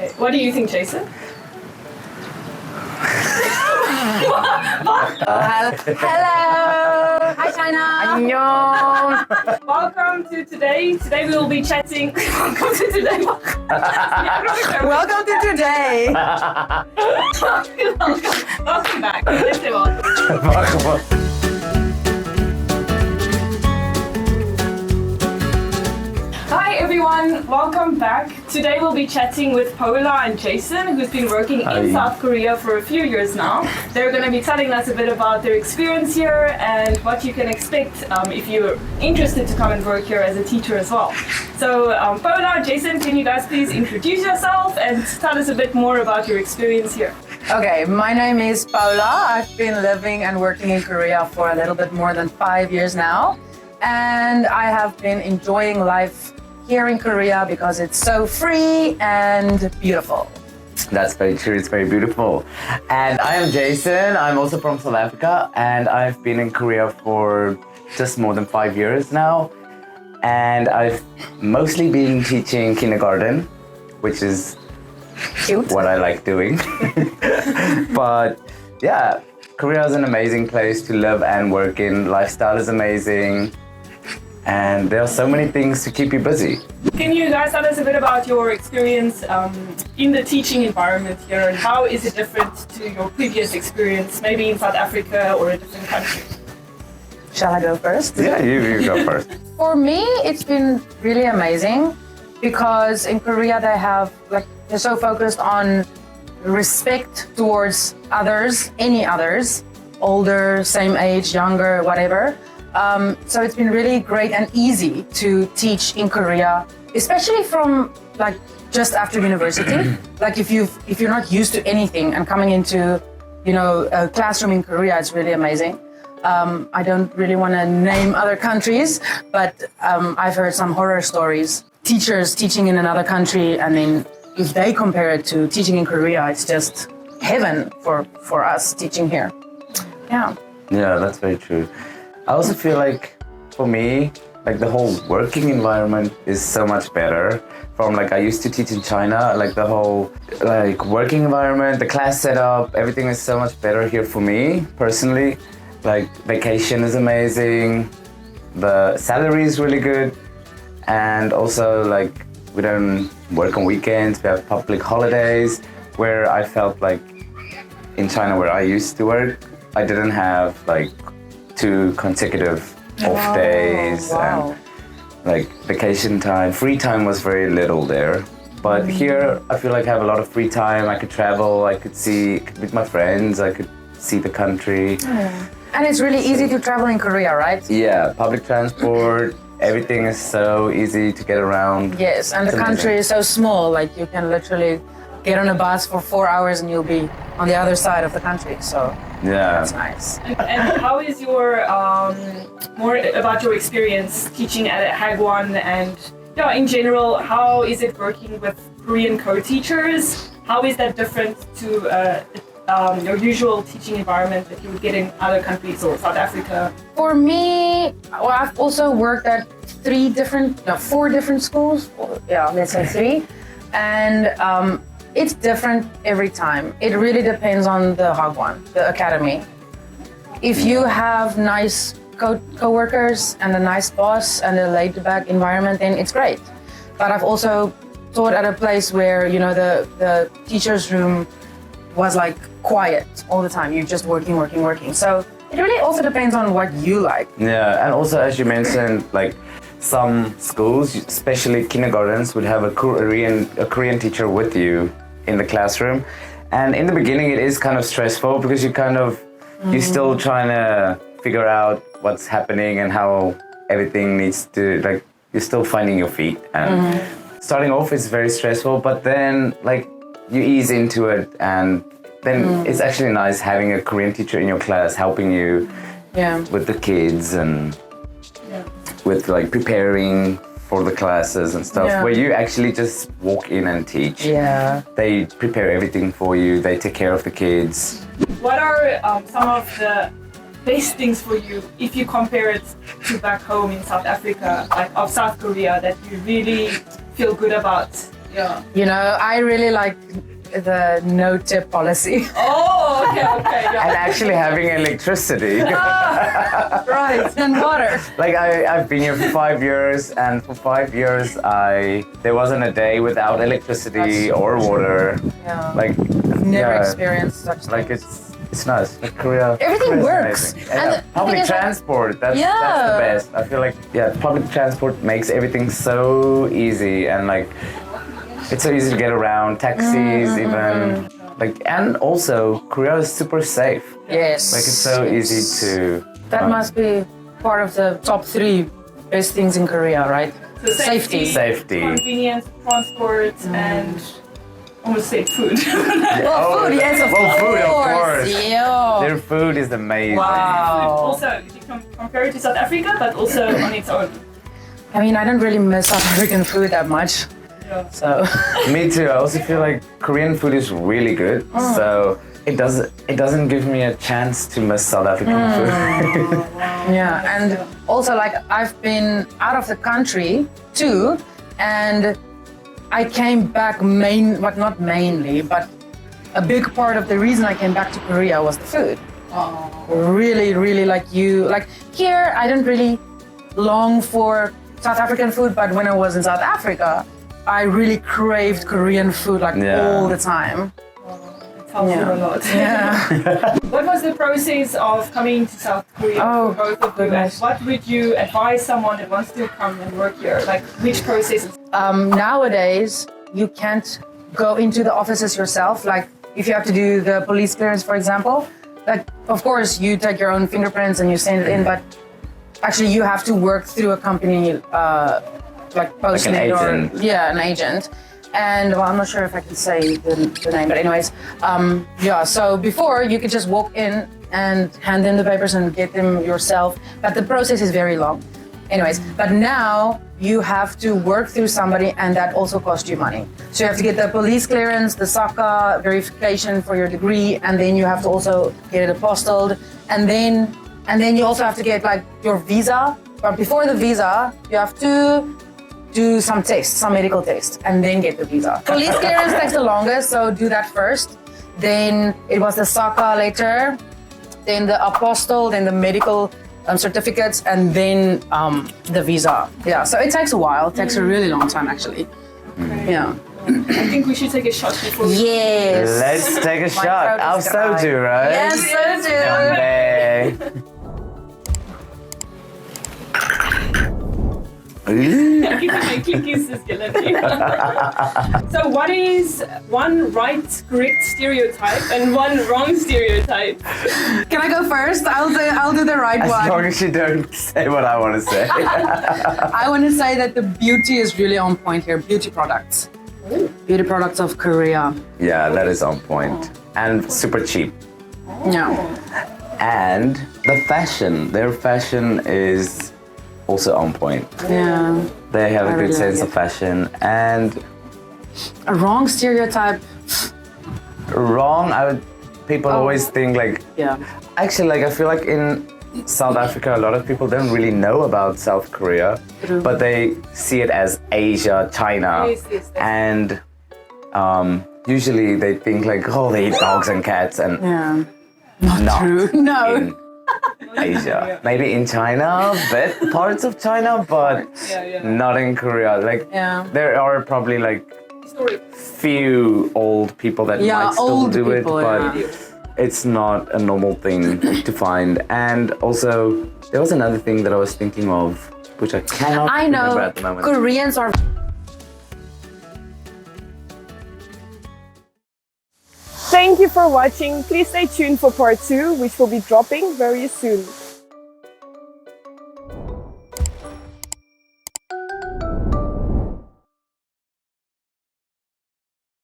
Okay. What do you think, Jason? Hello! Hi, China! 안녕! Welcome to today. Today we will be chatting. Welcome to today. Welcome to today! Welcome back. Let's say welcome. Hi everyone, welcome back. Today we'll be chatting with Paula and Jason, who's been working in South Korea for a few years now. They're going to be telling us a bit about their experience here and what you can expect if you're interested to come and work here as a teacher as well. So Paula, Jason, can you guys please introduce yourself and tell us a bit more about your experience here? Okay, my name is Paula. I've been living and working in Korea for a little bit more than 5 years now. And I have been enjoying life here in Korea because it's so free and beautiful. That's very true, it's very beautiful. And I am Jason, I'm also from South Africa, and I've been in Korea for just more than 5 years now. And I've mostly been teaching kindergarten, which is Cute. what I like doing. But yeah, Korea is an amazing place to live and work in. Lifestyle is amazing. And there are so many things to keep you busy. Can you guys tell us a bit about your experience in the teaching environment here and how is it different to your previous experience, maybe in South Africa or a different country? Shall I go first? Yeah, you go first. For me, it's been really amazing because in Korea they're so focused on respect towards others, any others, older, same age, younger, whatever. So it's been really great and easy to teach in Korea, especially from just after university. Like if you're not used to anything and coming into, a classroom in Korea, it's really amazing. I don't really want to name other countries, but I've heard some horror stories. Teachers teaching in another country, and then if they compare it to teaching in Korea, it's just heaven for us teaching here. Yeah. Yeah, that's very true. I also feel like, for me, the whole working environment is so much better. From I used to teach in China, the whole working environment, the class setup, everything is so much better here for me personally. Vacation is amazing, the salary is really good, and also we don't work on weekends, we have public holidays, where I felt in China where I used to work, I didn't have 2 consecutive off days and vacation time. Free time was very little there. But here I feel I have a lot of free time. I could travel, I could see with my friends, I could see the country. And it's really easy to travel in Korea, right? Yeah, public transport, everything is so easy to get around. Yes, and the country is so small, you can literally get on a bus for 4 hours and you'll be on the other side of the country, so yeah, that's nice. And how is your, more about your experience teaching at Waegwan and in general, how is it working with Korean co-teachers? How is that different to your usual teaching environment that you would get in other countries or South Africa? For me, I've also worked at 4 different schools, let's say 3, and it's different every time. It really depends on the Waegwan, the academy. If you have nice co-workers and a nice boss and a laid-back environment, then it's great. But I've also taught at a place where the teacher's room was quiet all the time. You're just working. So it really also depends on what you like. Yeah, and also as you mentioned, some schools, especially kindergartens, would have a Korean teacher with you in the classroom. And in the beginning, it is kind of stressful because you're still trying to figure out what's happening and how everything needs to, you're still finding your feet. And starting off is very stressful, but then you ease into it, and then it's actually nice having a Korean teacher in your class helping you with the kids and with preparing for the classes and stuff, where you actually just walk in and teach. Yeah. They prepare everything for you, they take care of the kids. What are some of the best things for you if you compare it to back home in South Africa, of South Korea, that you really feel good about Yeah. You know, I really like the no tip policy. Oh, okay, yeah. And actually having electricity. Right, and water. Like I've been here for 5 years, and for 5 years there wasn't a day without electricity or water. Yeah. Like Never yeah, experienced such like things. it's nice. Like Korea. Everything Korea's works. amazing. And Yeah, the thing public is, like- transport. That's Yeah. the best. I feel like public transport makes everything so easy, and like it's so easy to get around. Taxis even. Like, and also Korea is super safe. Yes. Like it's so easy to. That must be part of the top 3 best things in Korea, right? So Safety. Safety. Convenience, transport, and almost say food. Well, food, yes, of course. food, of course. Yeah. Their food is amazing. Wow. Also, if you compare it to South Africa, but also on its own. I mean, I don't really miss South African food that much. Yeah. So, Me too. I also feel like Korean food is really good. So it doesn't give me a chance to miss South African food. yeah. And also, like, I've been out of the country too, and I came back not mainly, but a big part of the reason I came back to Korea was the food. Really, really like here, I don't really long for South African food, but when I was in South Africa, I really craved Korean food like all the time. It helps you a lot. Yeah. What was the process of coming to South Korea Oh, for both of you? And goodness. what would you advise someone that wants to come and work here? Like, which process? Nowadays, you can't go into the offices yourself. Like, if you have to do the police clearance, for example, like, of course, you take your own fingerprints and you send it in, but actually, you have to work through a company, like Postmate Like an agent. an agent. And well, I'm not sure if I can say the name, but anyways, so before you could just walk in and hand in the papers and get them yourself, but the process is very long. Anyways, but now you have to work through somebody, and that also costs you money. So you have to get the police clearance, the SACA verification for your degree, and then you have to also get it apostilled, and then you also have to get like your visa. But before the visa, you have to do some tests, some medical tests, and then get the visa. Police clearance takes the longest, so do that first. Then it was the SACA later, then the apostille, then the medical certificates, and then the visa. Yeah, so it takes a while. It takes a really long time, actually. Yeah. I think we should take a shot before we... Yes. Let's take a My shot. throat Our is dry. soju, right? Yes, soju. Gimhae. So what is one right, correct stereotype and one wrong stereotype? Can I go first? I'll do the right As one. long as you don't say what I want to say. I want to say that the beauty is really on point here. Beauty products. Beauty products of Korea. Yeah, that is on point. And super cheap. Yeah. And the fashion. Their fashion is also on point. Yeah. They have a I good really sense like of fashion. And A wrong stereotype. wrong, people always think like, Yeah. actually, like I feel like in South Africa, a lot of people don't really know about South Korea, True. but they see it as Asia, China, Yes, and usually they think like, oh, they eat dogs and cats, and Yeah. not True. No. in Asia. Maybe in China, but parts of China, but not in Korea. Like Yeah. there are probably like Story. few old people that Yeah, might still old do people, it, but yeah. it's not a normal thing to find. And also, there was another thing that I was thinking of, which I cannot I remember know at the moment. Koreans are. Thank you for watching. Please stay tuned for part 2, which will be dropping very soon.